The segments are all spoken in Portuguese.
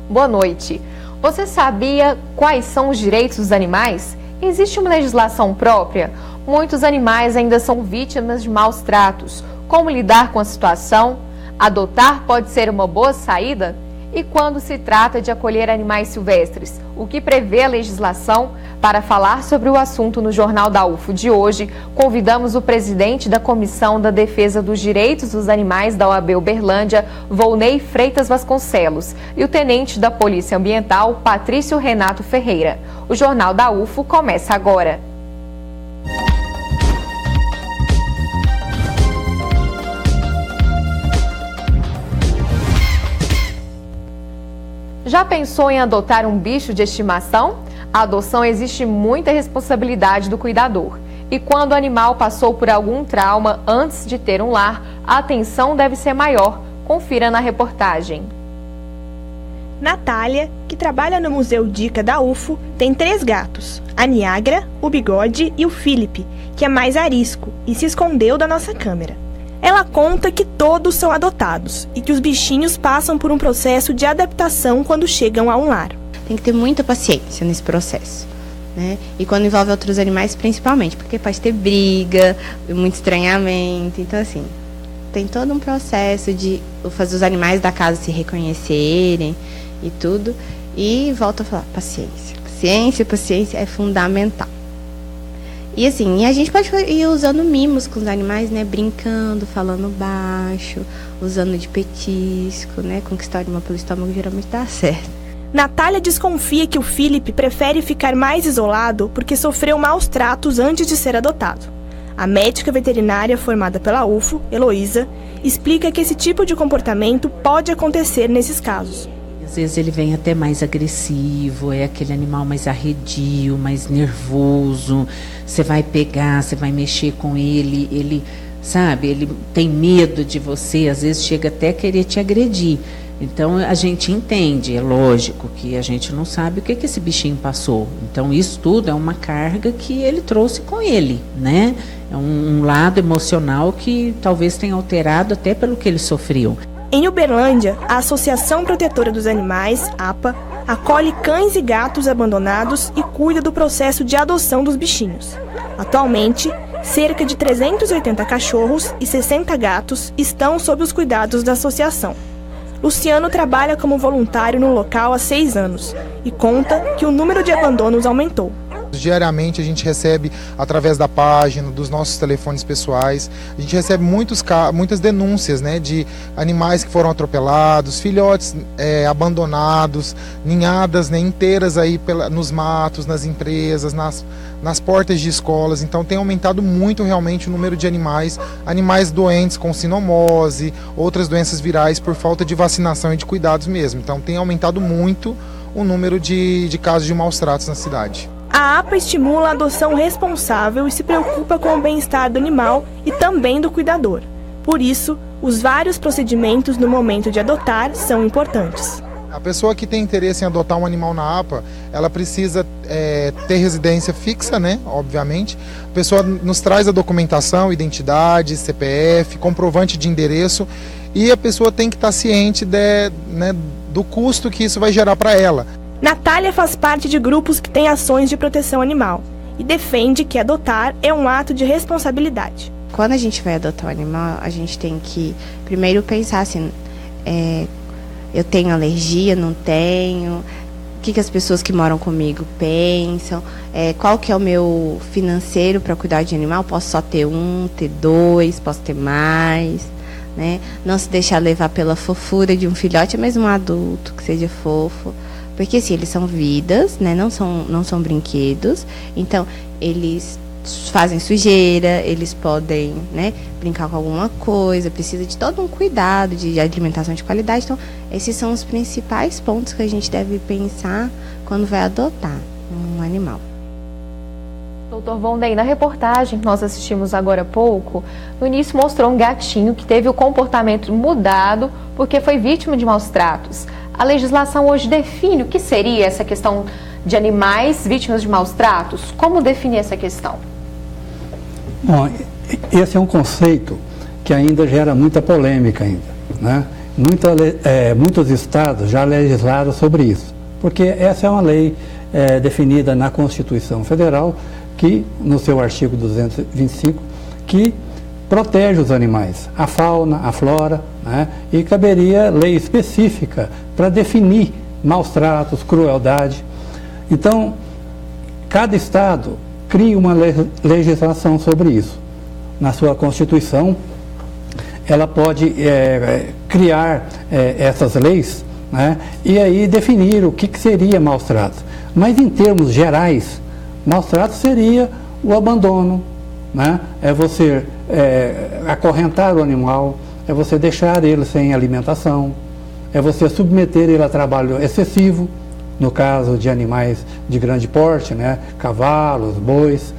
Boa noite. Você sabia quais são os direitos dos animais? Existe uma legislação própria? Muitos animais ainda são vítimas de maus tratos. Como lidar com a situação? Adotar pode ser uma boa saída? E quando se trata de acolher animais silvestres, o que prevê a legislação? Para falar sobre o assunto no Jornal da UFO de hoje, convidamos o presidente da Comissão da Defesa dos Direitos dos Animais da OAB Uberlândia, Volney Freitas Vasconcelos, e o tenente da Polícia Ambiental, Patrício Renato Ferreira. O Jornal da UFO começa agora. Já pensou em adotar um bicho de estimação? A adoção exige muita responsabilidade do cuidador. E quando o animal passou por algum trauma antes de ter um lar, a atenção deve ser maior. Confira na reportagem. Natália, que trabalha no Museu Dica da UFO, tem 3 gatos. A Niagra, o Bigode e o Felipe, que é mais arisco e se escondeu da nossa câmera. Ela conta que todos são adotados e que os bichinhos passam por um processo de adaptação quando chegam a um lar. Tem que ter muita paciência nesse processo, né? E quando envolve outros animais, principalmente, porque pode ter briga, muito estranhamento. Então, assim, tem todo um processo de fazer os animais da casa se reconhecerem e tudo. E volto a falar, paciência. Paciência é fundamental. E assim, a gente pode ir usando mimos com os animais, né? Brincando, falando baixo, usando de petisco, né? Conquistar o animal pelo estômago geralmente dá certo. Natália desconfia que o Felipe prefere ficar mais isolado porque sofreu maus tratos antes de ser adotado. A médica veterinária formada pela UFO, Heloísa, explica que esse tipo de comportamento pode acontecer nesses casos. Às vezes ele vem até mais agressivo, é aquele animal mais arredio, mais nervoso. Você vai pegar, você vai mexer com ele, sabe, ele tem medo de você, às vezes chega até a querer te agredir. Então a gente entende, é lógico que a gente não sabe o que esse bichinho passou. Então isso tudo é uma carga que ele trouxe com ele, né? É um lado emocional que talvez tenha alterado até pelo que ele sofreu. Em Uberlândia, a Associação Protetora dos Animais, APA, acolhe cães e gatos abandonados e cuida do processo de adoção dos bichinhos. Atualmente, cerca de 380 cachorros e 60 gatos estão sob os cuidados da associação. Luciano trabalha como voluntário no local há 6 anos e conta que o número de abandonos aumentou. Diariamente a gente recebe, através da página, dos nossos telefones pessoais, a gente recebe muitas denúncias, né, de animais que foram atropelados, filhotes abandonados, ninhadas, né, inteiras aí nos matos, nas empresas, nas portas de escolas. Então tem aumentado muito realmente o número de animais doentes com sinomose, outras doenças virais por falta de vacinação e de cuidados mesmo. Então tem aumentado muito o número de casos de maus tratos na cidade. A APA estimula a adoção responsável e se preocupa com o bem-estar do animal e também do cuidador. Por isso, os vários procedimentos no momento de adotar são importantes. A pessoa que tem interesse em adotar um animal na APA, ela precisa ter residência fixa, né? Obviamente. A pessoa nos traz a documentação, identidade, CPF, comprovante de endereço, e a pessoa tem que estar ciente do custo que isso vai gerar para ela. Natália faz parte de grupos que têm ações de proteção animal e defende que adotar é um ato de responsabilidade. Quando a gente vai adotar um animal, a gente tem que primeiro pensar assim, eu tenho alergia, não tenho, o que as pessoas que moram comigo pensam, qual que é o meu financeiro para cuidar de animal, posso só ter um, ter 2, posso ter mais, né? Não se deixar levar pela fofura de um filhote, mas um adulto que seja fofo. Porque assim, eles são vidas, né? Não são brinquedos. Então, eles fazem sujeira, eles podem, né, brincar com alguma coisa, precisa de todo um cuidado de alimentação de qualidade. Então, esses são os principais pontos que a gente deve pensar quando vai adotar um animal. Doutor Volney, na reportagem que nós assistimos agora há pouco, no início mostrou um gatinho que teve o comportamento mudado porque foi vítima de maus tratos. A legislação hoje define o que seria essa questão de animais vítimas de maus tratos? Como definir essa questão? Bom, esse é um conceito que ainda gera muita polêmica ainda, né? Muitos estados já legislaram sobre isso, porque essa é uma lei definida na Constituição Federal, que no seu artigo 225, que protege os animais, a fauna, a flora, né? E caberia lei específica para definir maus tratos, crueldade. Então, cada estado cria uma legislação sobre isso. Na sua Constituição, ela pode criar essas leis, né? E aí definir o que seria maus tratos. Mas em termos gerais, maus tratos seria o abandono, né? É você acorrentar o animal, é você deixar ele sem alimentação, é você submeter ele a trabalho excessivo, no caso de animais de grande porte, né? Cavalos, bois.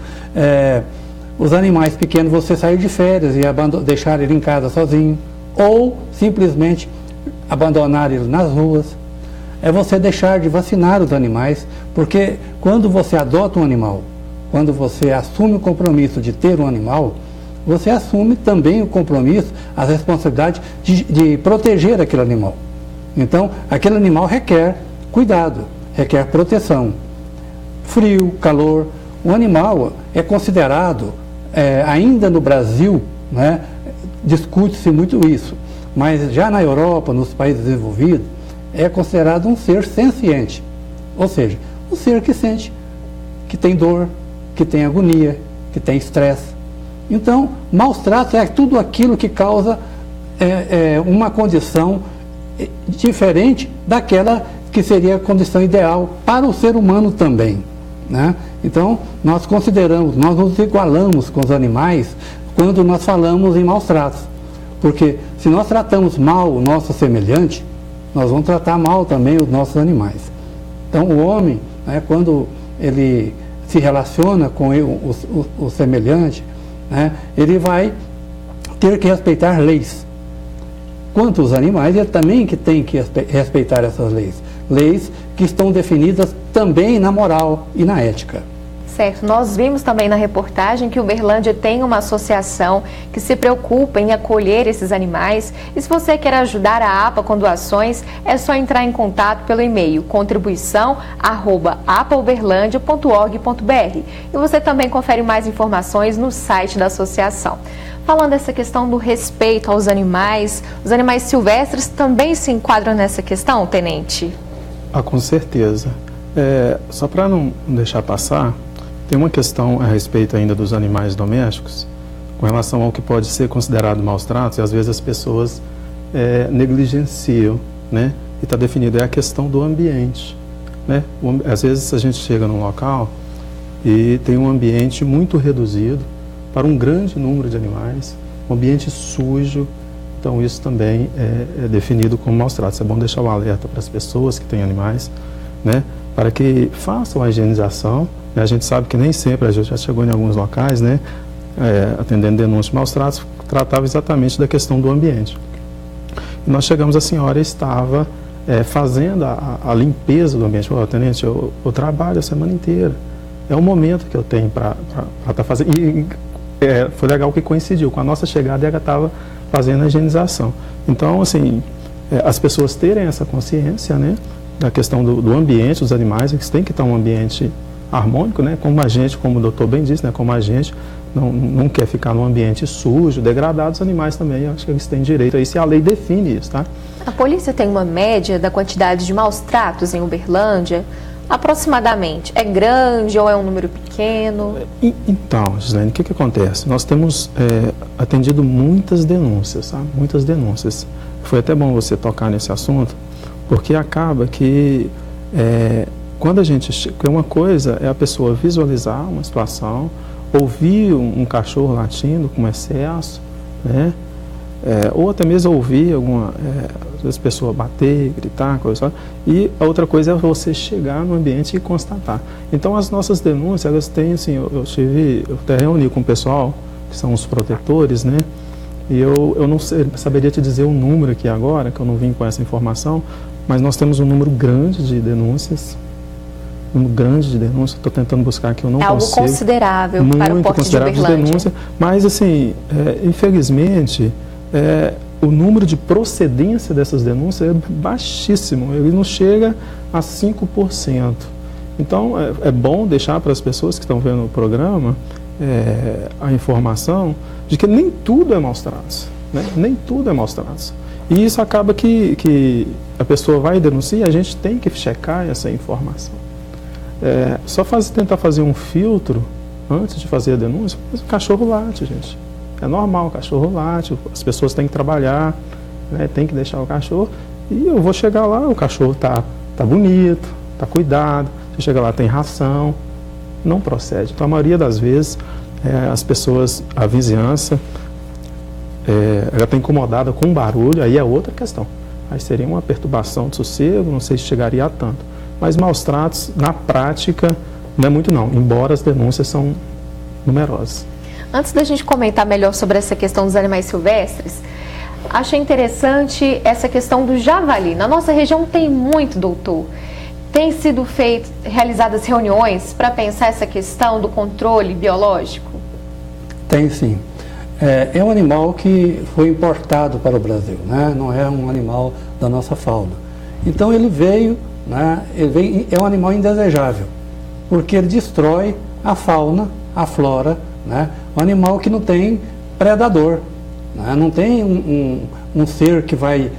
Os animais pequenos você sair de férias e deixar ele em casa sozinho, ou simplesmente abandonar ele nas ruas. É você deixar de vacinar os animais, porque quando você adota um animal, quando você assume o compromisso de ter um animal, você assume também o compromisso, a responsabilidade de proteger aquele animal. Então, aquele animal requer cuidado, requer proteção. Frio, calor. O animal é considerado, ainda no Brasil, né, discute-se muito isso, mas já na Europa, nos países desenvolvidos, é considerado um ser senciente, ou seja, um ser que sente, que tem dor, que tem agonia, que tem estresse. Então, maus tratos é tudo aquilo que causa uma condição diferente daquela que seria a condição ideal para o ser humano também, né? Então, nós consideramos, nós nos igualamos com os animais quando nós falamos em maus tratos, porque se nós tratamos mal o nosso semelhante, nós vamos tratar mal também os nossos animais. Então, o homem, né, quando ele se relaciona com o semelhante, né, ele vai ter que respeitar leis. Quanto aos animais, ele também que tem que respeitar essas leis. Leis que estão definidas também na moral e na ética. Certo, nós vimos também na reportagem que Uberlândia tem uma associação que se preocupa em acolher esses animais. E se você quer ajudar a APA com doações, é só entrar em contato pelo e-mail contribuição@apauberlandia.org.br. E você também confere mais informações no site da associação. Falando dessa questão do respeito aos animais, os animais silvestres também se enquadram nessa questão, tenente? Com certeza. Só para não deixar passar, tem uma questão a respeito ainda dos animais domésticos, com relação ao que pode ser considerado maus tratos, e às vezes as pessoas negligenciam, né? E está definido, é a questão do ambiente, né? Às vezes a gente chega num local e tem um ambiente muito reduzido para um grande número de animais, um ambiente sujo, então isso também é definido como maus tratos. É bom deixar o alerta para as pessoas que têm animais, né? Para que façam a higienização. A gente sabe que nem sempre, a gente já chegou em alguns locais, né, atendendo denúncias de maus tratos, tratava exatamente da questão do ambiente. E nós chegamos, a senhora estava fazendo a limpeza do ambiente. Falou, tenente, eu trabalho a semana inteira, é o momento que eu tenho para estar fazendo. E foi legal que coincidiu, com a nossa chegada ela estava fazendo a higienização. Então, assim, as pessoas terem essa consciência, né, da questão do ambiente, dos animais, que tem que estar um ambiente harmônico, né? Como a gente, como o doutor bem disse, né? Como a gente não quer ficar num ambiente sujo, degradado, os animais também, acho que eles têm direito a isso, e a lei define isso, tá? A polícia tem uma média da quantidade de maus tratos em Uberlândia? Aproximadamente. É grande ou é um número pequeno? Então, Gislaine, o que acontece? Nós temos atendido muitas denúncias, tá? Muitas denúncias. Foi até bom você tocar nesse assunto, porque acaba que quando a gente... Uma coisa é a pessoa visualizar uma situação, ouvir um cachorro latindo com excesso, né? Ou até mesmo ouvir às vezes a pessoa bater, gritar, coisa, e a outra coisa é você chegar no ambiente e constatar. Então as nossas denúncias, elas têm assim, eu até reuni com o pessoal, que são os protetores, né? E eu não saberia te dizer o número aqui agora, que eu não vim com essa informação, mas nós temos um número grande de denúncias, número grande de denúncias, estou tentando buscar aqui, eu não consigo. É algo considerável para o Porto de Uberlândia. Denúncia, mas, assim, infelizmente, o número de procedência dessas denúncias é baixíssimo, ele não chega a 5%. Então, é bom deixar para as pessoas que estão vendo o programa a informação de que nem tudo é maus-tratos, né? Nem tudo é maus-tratos. E isso acaba que a pessoa vai denunciar e a gente tem que checar essa informação. Só tentar fazer um filtro antes de fazer a denúncia, mas o cachorro late, gente. É normal, o cachorro late, as pessoas têm que trabalhar, né? Tem que deixar o cachorro. E eu vou chegar lá, o cachorro tá bonito, tá cuidado. Você chega lá, tem ração, não procede. Então, a maioria das vezes, as pessoas, a vizinhança, ela está incomodada com barulho, aí é outra questão. Aí seria uma perturbação de sossego, não sei se chegaria a tanto. Mas maus tratos, na prática, não é muito não, embora as denúncias são numerosas. Antes da gente comentar melhor sobre essa questão dos animais silvestres, achei interessante essa questão do javali. Na nossa região tem muito, doutor. Tem sido realizadas reuniões para pensar essa questão do controle biológico? Tem sim. É um animal que foi importado para o Brasil, né? Não é um animal da nossa fauna. Então ele veio, né? É um animal indesejável, porque ele destrói a fauna, a flora, né? Um animal que não tem predador, né? Não tem um ser que vai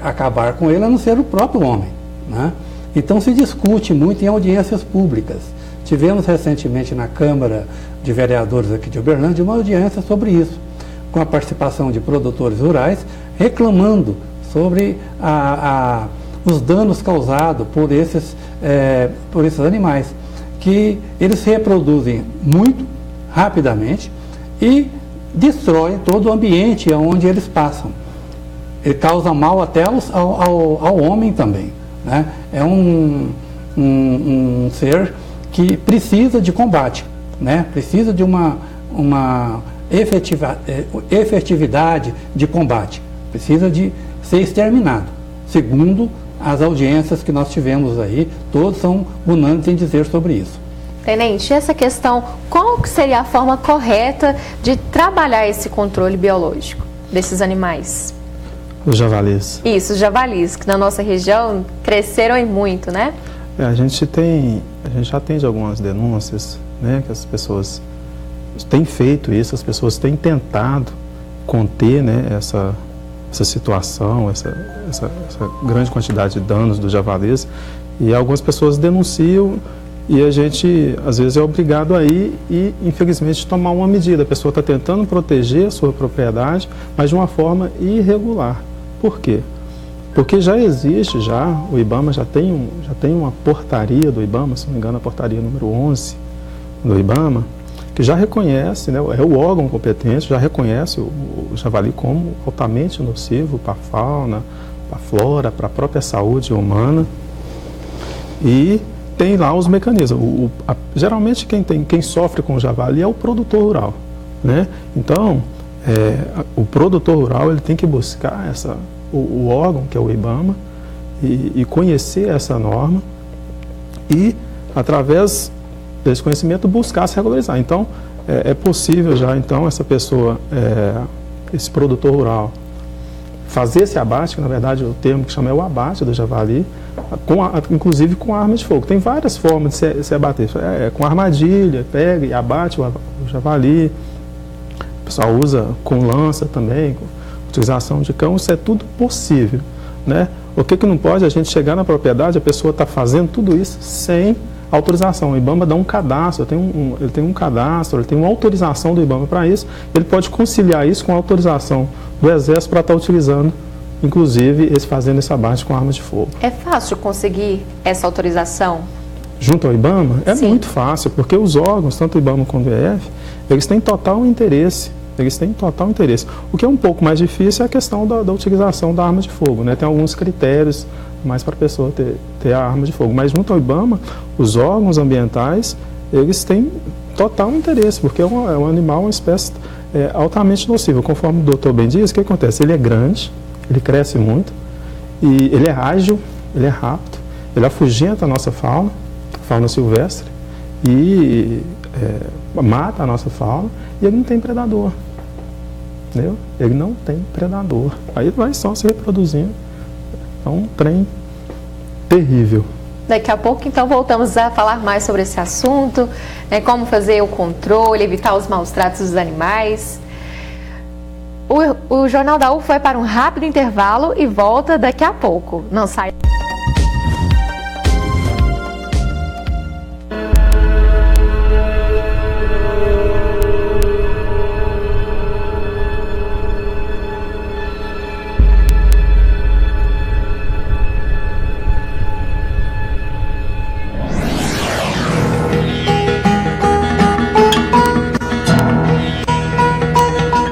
acabar com ele, a não ser o próprio homem, né? Então se discute muito em audiências públicas. Tivemos recentemente na Câmara de Vereadores aqui de Uberlândia uma audiência sobre isso, com a participação de produtores rurais, reclamando sobre os danos causados por esses animais, que eles se reproduzem muito rapidamente e destroem todo o ambiente onde eles passam. Ele causa mal até ao homem também, né? É um ser que precisa de combate, né? Precisa de uma efetividade de combate, precisa de ser exterminado. Segundo as audiências que nós tivemos aí, todos são unânimes em dizer sobre isso. Tenente, essa questão, qual que seria a forma correta de trabalhar esse controle biológico desses animais? Os javalis. Isso, os javalis, que na nossa região cresceram e muito, né? A gente já atende algumas denúncias, né, que as pessoas têm feito isso, as pessoas têm tentado conter, né, essa situação, essa grande quantidade de danos dos javalis, e algumas pessoas denunciam e a gente, às vezes, é obrigado a ir e, infelizmente, tomar uma medida. A pessoa está tentando proteger a sua propriedade, mas de uma forma irregular. Por quê? Porque já existe, o IBAMA já tem uma portaria do IBAMA, se não me engano, a portaria número 11 do IBAMA, que já reconhece, né, é o órgão competente, já reconhece o javali como altamente nocivo para a fauna, para a flora, para a própria saúde humana, e tem lá os mecanismos. Geralmente quem sofre com o javali é o produtor rural, né? Então, o produtor rural ele tem que buscar o órgão, que é o IBAMA, e conhecer essa norma e, através desse conhecimento, buscar se regularizar. Então, é possível já, então, essa pessoa, esse produtor rural, fazer esse abate, que na verdade o termo que chama é o abate do javali, inclusive com arma de fogo. Tem várias formas de se abater. Com armadilha, pega e abate o javali. O pessoal usa com lança também, com utilização de cão, isso é tudo possível, né? O que não pode é a gente chegar na propriedade, a pessoa está fazendo tudo isso sem autorização. O IBAMA dá um cadastro, ele tem um cadastro, ele tem uma autorização do IBAMA para isso, ele pode conciliar isso com a autorização do Exército para estar utilizando, inclusive, fazendo esse abate com armas de fogo. É fácil conseguir essa autorização? Junto ao IBAMA? É Sim. Muito fácil, porque os órgãos, tanto o IBAMA quanto o EF, eles têm total interesse. O que é um pouco mais difícil é a questão da utilização da arma de fogo, né? Tem alguns critérios mais para a pessoa ter a arma de fogo. Mas junto ao IBAMA, os órgãos ambientais, eles têm total interesse, porque é um animal, uma espécie altamente nociva. Conforme o doutor bem diz, o que acontece? Ele é grande, ele cresce muito, e ele é ágil, ele é rápido, ele afugenta a nossa fauna, fauna silvestre, e mata a nossa fauna, e ele não tem predador. Entendeu? Ele não tem predador. Aí ele vai só se reproduzindo. É um trem terrível. Daqui a pouco, então, voltamos a falar mais sobre esse assunto, né, como fazer o controle, evitar os maus tratos dos animais. O Jornal da UFO vai para um rápido intervalo e volta daqui a pouco. Não sai.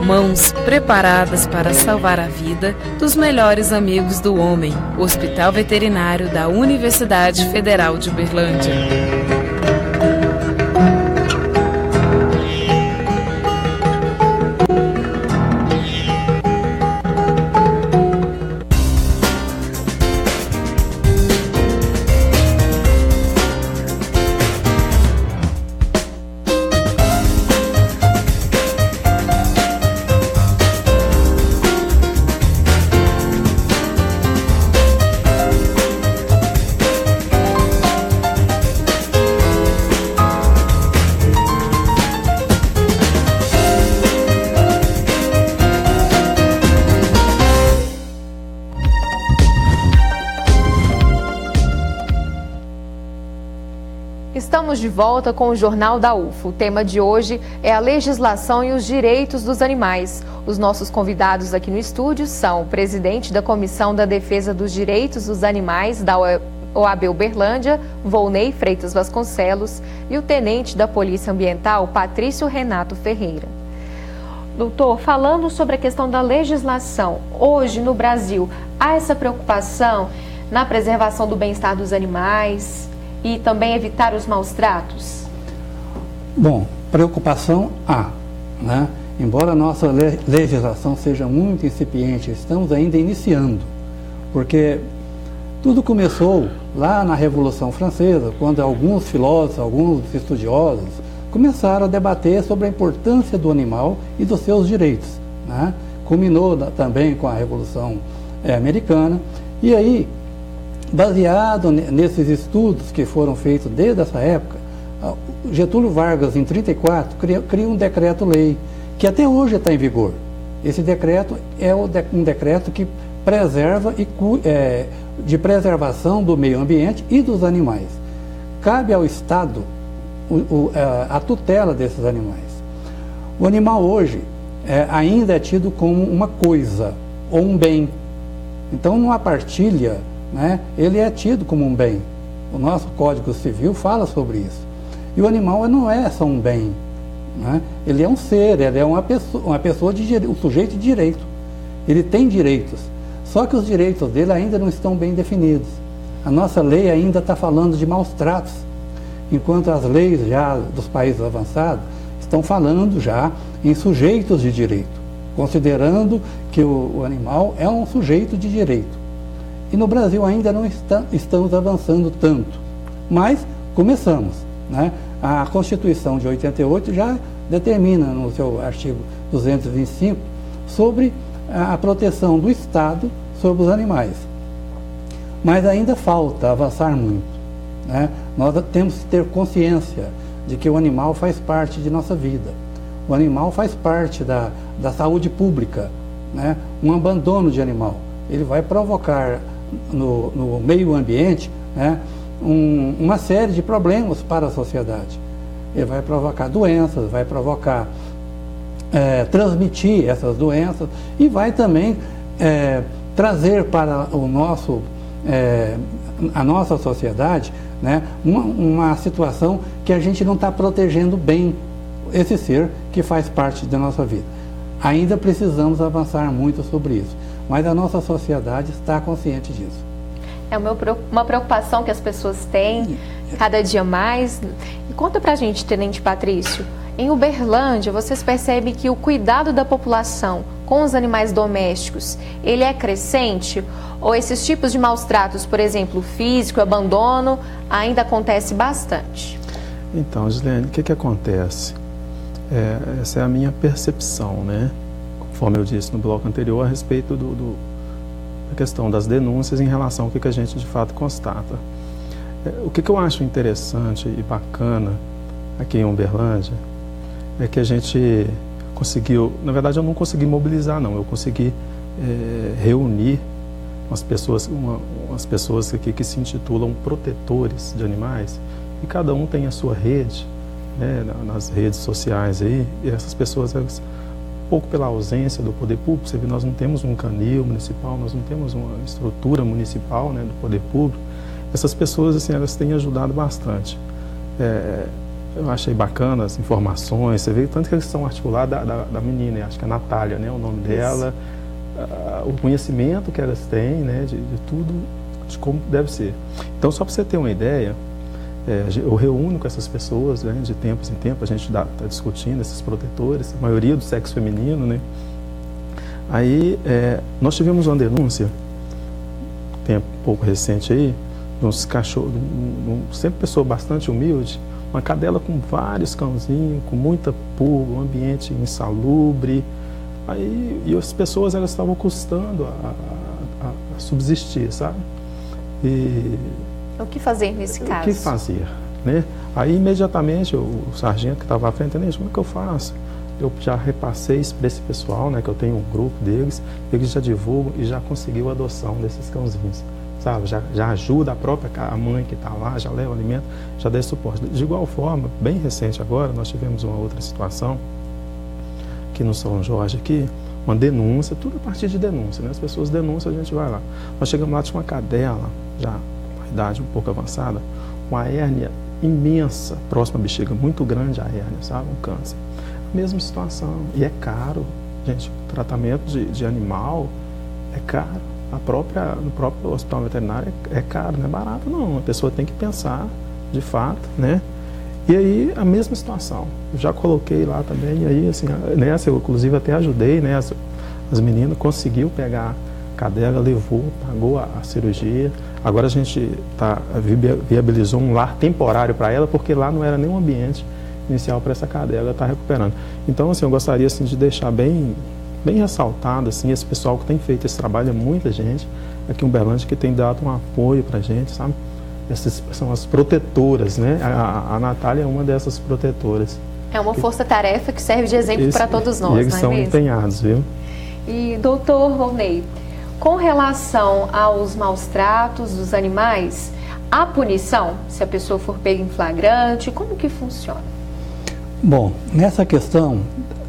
Mãos preparadas para salvar a vida dos melhores amigos do homem. Hospital Veterinário da Universidade Federal de Uberlândia. Estamos de volta com o Jornal da UFO. O tema de hoje é a legislação e os direitos dos animais. Os nossos convidados aqui no estúdio são o presidente da Comissão da Defesa dos Direitos dos Animais da OAB Uberlândia, Volney Freitas Vasconcelos, e o tenente da Polícia Ambiental, Patrício Renato Ferreira. Doutor, falando sobre a questão da legislação, hoje no Brasil, há essa preocupação na preservação do bem-estar dos animais e também evitar os maus tratos? Bom, preocupação há, né? Embora a nossa legislação seja muito incipiente, estamos ainda iniciando, porque tudo começou lá na Revolução Francesa, quando alguns filósofos, alguns estudiosos começaram a debater sobre a importância do animal e dos seus direitos, né? Culminou também com a Revolução Americana, e aí, baseado nesses estudos que foram feitos desde essa época, Getúlio Vargas, em 1934, cria um decreto-lei, que até hoje está em vigor. Esse decreto é um decreto que preserva de preservação do meio ambiente e dos animais. Cabe ao Estado a tutela desses animais. O animal hoje ainda é tido como uma coisa ou um bem. Então, numa partilha, né, ele é tido como um bem. O nosso Código Civil fala sobre isso. E o animal não é só um bem, né? Ele é um ser, ele é uma pessoa um sujeito de direito. Ele tem direitos, só que os direitos dele ainda não estão bem definidos. A nossa lei ainda está falando de maus tratos, enquanto as leis já dos países avançados estão falando já em sujeitos de direito, considerando que o animal é um sujeito de direito. E no Brasil ainda não estamos avançando tanto, mas começamos, né? A Constituição de 88 já determina no seu artigo 225 sobre a proteção do Estado sobre os animais. Mas ainda falta avançar muito, né? Nós temos que ter consciência de que o animal faz parte de nossa vida. O animal faz parte da saúde pública, né? Um abandono de animal, ele vai provocar no meio ambiente, né, uma série de problemas para a sociedade. Ele vai provocar doenças, vai provocar, transmitir essas doenças e vai também trazer para a nossa sociedade, né, uma situação que a gente não está protegendo bem esse ser que faz parte da nossa vida. Ainda precisamos avançar muito sobre isso, mas a nossa sociedade está consciente disso. É uma preocupação que as pessoas têm cada dia mais. E conta pra gente, Tenente Patrício, em Uberlândia, vocês percebem que o cuidado da população com os animais domésticos, ele é crescente? Ou esses tipos de maus tratos, por exemplo, físico, abandono, ainda acontece bastante? Então, Gislene, o que acontece? Essa é a minha percepção, né? Conforme eu disse no bloco anterior, a respeito da questão das denúncias em relação ao que a gente de fato constata. O que eu acho interessante e bacana aqui em Uberlândia é que a gente conseguiu, na verdade eu não consegui mobilizar não, eu consegui reunir umas pessoas aqui que se intitulam protetores de animais, e cada um tem a sua rede, né, nas redes sociais aí, e essas pessoas, elas, um pouco pela ausência do poder público, você vê, nós não temos um canil municipal, nós não temos uma estrutura municipal, né, do poder público. Essas pessoas, assim, elas têm ajudado bastante. Eu achei bacana as informações, você vê tanto que eles são articulados da menina, acho que é a Natália, né, o nome dela, o conhecimento que elas têm, né, de tudo, de como deve ser. Então, só para você ter uma ideia, eu reúno com essas pessoas, né, de tempos em tempos, a gente está discutindo esses protetores, a maioria do sexo feminino, né. Aí, nós tivemos uma denúncia, tempo um pouco recente aí, de uns cachorros, sempre pessoa bastante humilde, uma cadela com vários cãozinhos, com muita pulga, um ambiente insalubre. Aí, e as pessoas, elas estavam custando a subsistir, sabe? E o que fazer nesse caso? O que fazer, né? Aí, imediatamente, o sargento que estava à frente, como é que eu faço? Eu já repassei isso para esse pessoal, né? Que eu tenho um grupo deles, eles já divulgam e já conseguiu a adoção desses cãozinhos. Sabe, já ajuda a mãe que está lá, já leva o alimento, já dá suporte. De igual forma, bem recente agora, nós tivemos uma outra situação, aqui no São Jorge, aqui, uma denúncia, tudo a partir de denúncia, né? As pessoas denunciam, a gente vai lá. Nós chegamos lá, tinha uma cadela, já com idade um pouco avançada, uma hérnia imensa, próxima à bexiga, muito grande a hérnia, sabe, um câncer. Mesma situação, e é caro, gente, o tratamento de animal é caro. No próprio hospital veterinário é caro, não é barato não, a pessoa tem que pensar de fato, né? E aí a mesma situação, eu já coloquei lá também, e aí assim, nessa eu inclusive até ajudei, né? As meninas conseguiu pegar a cadela, levou, pagou a cirurgia, agora a gente viabilizou um lar temporário para ela, porque lá não era nenhum ambiente inicial para essa cadela, ela está recuperando. Então assim, eu gostaria assim, de deixar bem ressaltado, assim, esse pessoal que tem feito esse trabalho, é muita gente aqui em Uberlândia que tem dado um apoio pra gente, sabe? Essas são as protetoras, né? A Natália é uma dessas protetoras. É uma força-tarefa que serve de exemplo para todos nós, eles são empenhados, viu? E, doutor Volney, com relação aos maus tratos dos animais, há punição se a pessoa for pega em flagrante? Como que funciona? Bom, nessa questão,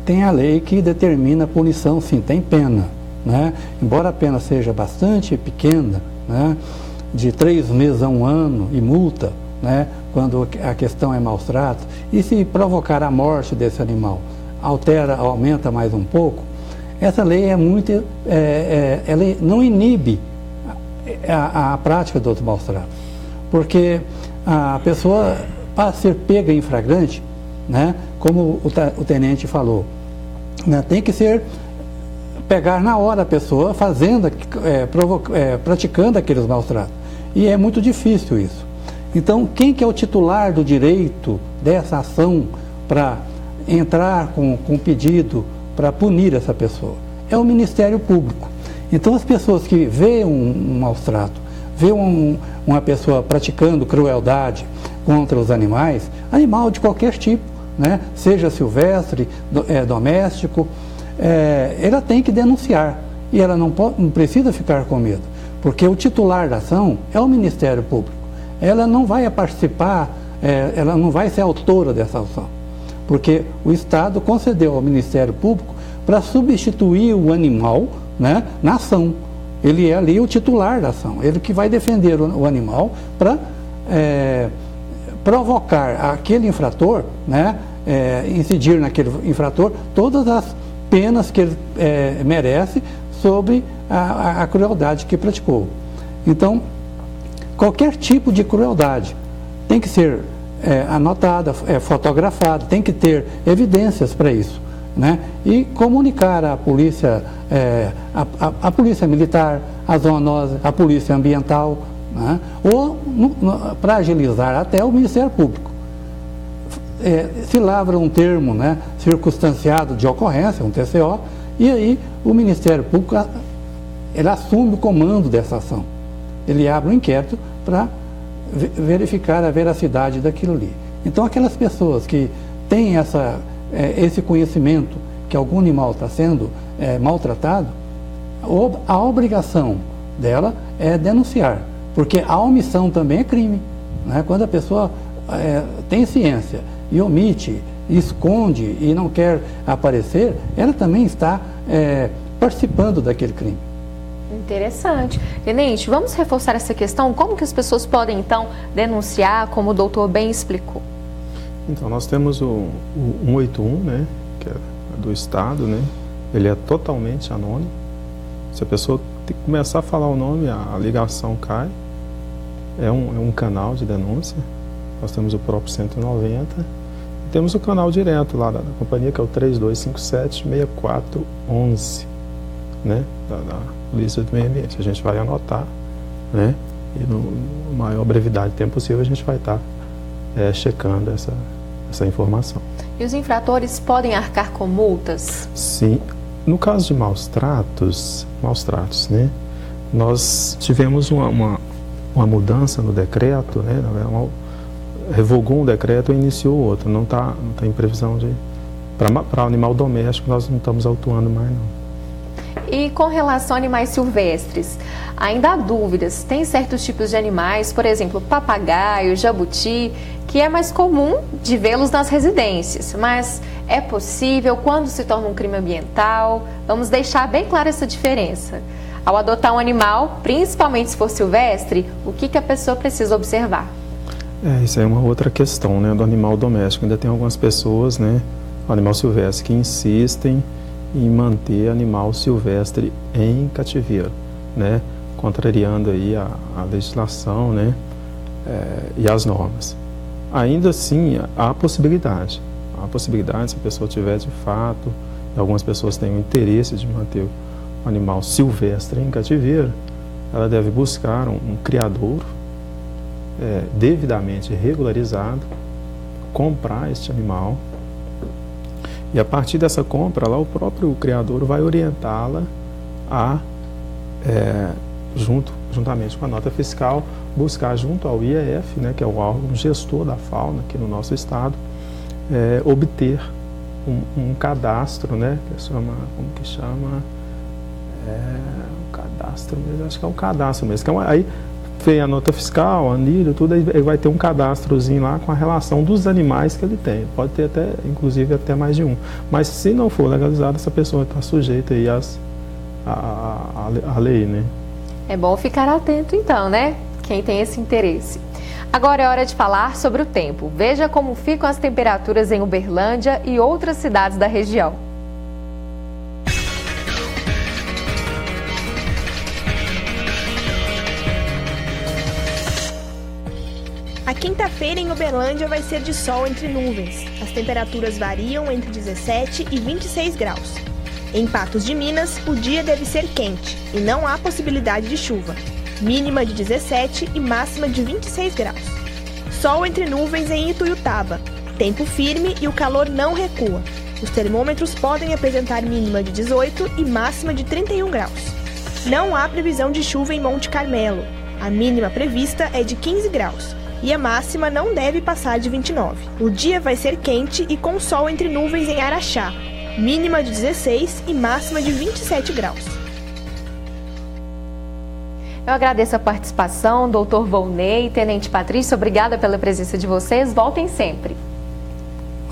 tem a lei que determina a punição, sim, tem pena, né? Embora a pena seja bastante pequena, né? De 3 meses a 1 ano e multa, né? Quando a questão é maus tratos, e se provocar a morte desse animal, aumenta mais um pouco, essa lei é muito, ela não inibe a prática dos maus tratos, porque a pessoa, para ser pega em flagrante, né? Como o tenente falou, né? Tem que ser pegar na hora a pessoa fazendo, praticando aqueles maus tratos. E é muito difícil isso. Então, quem que é o titular do direito dessa ação para entrar com pedido para punir essa pessoa? É o Ministério Público. Então, as pessoas que veem um maus trato, veem uma pessoa praticando crueldade contra os animais, animal de qualquer tipo, né? Seja silvestre, doméstico, ela tem que denunciar e ela não precisa ficar com medo, porque o titular da ação é o Ministério Público. Ela não vai participar, ela não vai ser autora dessa ação, porque o Estado concedeu ao Ministério Público para substituir o animal, né, na ação. Ele é ali o titular da ação, ele que vai defender o animal para provocar aquele infrator, né, incidir naquele infrator todas as penas que ele merece sobre a crueldade que praticou. Então, qualquer tipo de crueldade tem que ser anotada, fotografada, tem que ter evidências para isso. né? E comunicar à polícia, a polícia militar, a zoonose, a polícia ambiental, né? Ou para agilizar até o Ministério Público. Se lavra um termo, né, circunstanciado de ocorrência, um TCO, e aí o Ministério Público ele assume o comando dessa ação. Ele abre um inquérito para verificar a veracidade daquilo ali. Então, aquelas pessoas que têm esse conhecimento que algum animal está sendo maltratado, a obrigação dela é denunciar, porque a omissão também é crime, né? Quando a pessoa tem ciência e omite, esconde e não quer aparecer, ela também está participando daquele crime. Interessante. Tenente, vamos reforçar essa questão? Como que as pessoas podem, então, denunciar, como o doutor bem explicou? Então, nós temos o 181, né, que é do Estado, né, ele é totalmente anônimo. Se a pessoa começar a falar o nome, a ligação cai. É um canal de denúncia. Nós temos o próprio 190. E temos o canal direto lá da companhia, que é o 3257-6411, né, da Polícia do Meio Ambiente. A gente vai anotar, né, e no maior brevidade de tempo possível a gente vai estar checando essa informação. E os infratores podem arcar com multas? Sim. No caso de maus tratos, né, nós tivemos uma mudança no decreto, né, revogou um decreto e iniciou outro. Não está em previsão de... Para animal doméstico, nós não estamos autuando mais, não. E com relação a animais silvestres, ainda há dúvidas. Tem certos tipos de animais, por exemplo, papagaio, jabuti, que é mais comum de vê-los nas residências. Mas é possível quando se torna um crime ambiental? Vamos deixar bem clara essa diferença. Ao adotar um animal, principalmente se for silvestre, o que a pessoa precisa observar? Isso é uma outra questão, né, do animal doméstico. Ainda tem algumas pessoas, né, animal silvestre, que insistem em manter animal silvestre em cativeiro, né, contrariando aí a legislação, né, e as normas. Ainda assim, há possibilidade, se a pessoa tiver de fato, e algumas pessoas têm o interesse de manter o animal silvestre em cativeiro, ela deve buscar um criadouro devidamente regularizado, comprar este animal, e a partir dessa compra, lá o próprio criador vai orientá-la a, juntamente com a nota fiscal, buscar junto ao IEF, né, que é o órgão gestor da fauna aqui no nosso estado, obter um cadastro, né, que chama, como que chama? Um cadastro mesmo, acho que é um cadastro mesmo. Que aí vem a nota fiscal, anilho, tudo, aí vai ter um cadastrozinho lá com a relação dos animais que ele tem. Pode ter até, inclusive, até mais de um. Mas se não for legalizado, essa pessoa está sujeita aí à lei, né? É bom ficar atento então, né? Quem tem esse interesse. Agora é hora de falar sobre o tempo. Veja como ficam as temperaturas em Uberlândia e outras cidades da região. A quinta-feira em Uberlândia vai ser de sol entre nuvens. As temperaturas variam entre 17 e 26 graus. Em Patos de Minas, o dia deve ser quente e não há possibilidade de chuva. Mínima de 17 e máxima de 26 graus. Sol entre nuvens em Ituiutaba. Tempo firme e o calor não recua. Os termômetros podem apresentar mínima de 18 e máxima de 31 graus. Não há previsão de chuva em Monte Carmelo. A mínima prevista é de 15 graus. E a máxima não deve passar de 29. O dia vai ser quente e com sol entre nuvens em Araxá. Mínima de 16 e máxima de 27 graus. Eu agradeço a participação, doutor Volney, Tenente Patrícia, obrigada pela presença de vocês. Voltem sempre.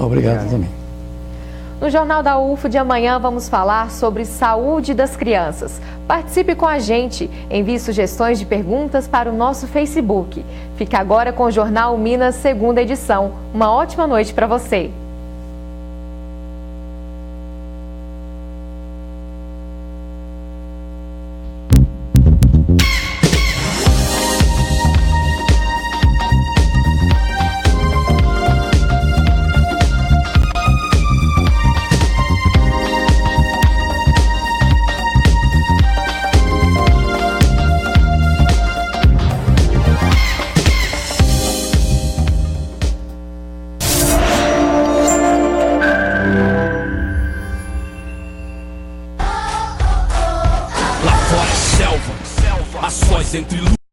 Obrigado também. No Jornal da UFO de amanhã vamos falar sobre saúde das crianças. Participe com a gente, envie sugestões de perguntas para o nosso Facebook. Fica agora com o Jornal Minas, segunda edição. Uma ótima noite para você. entre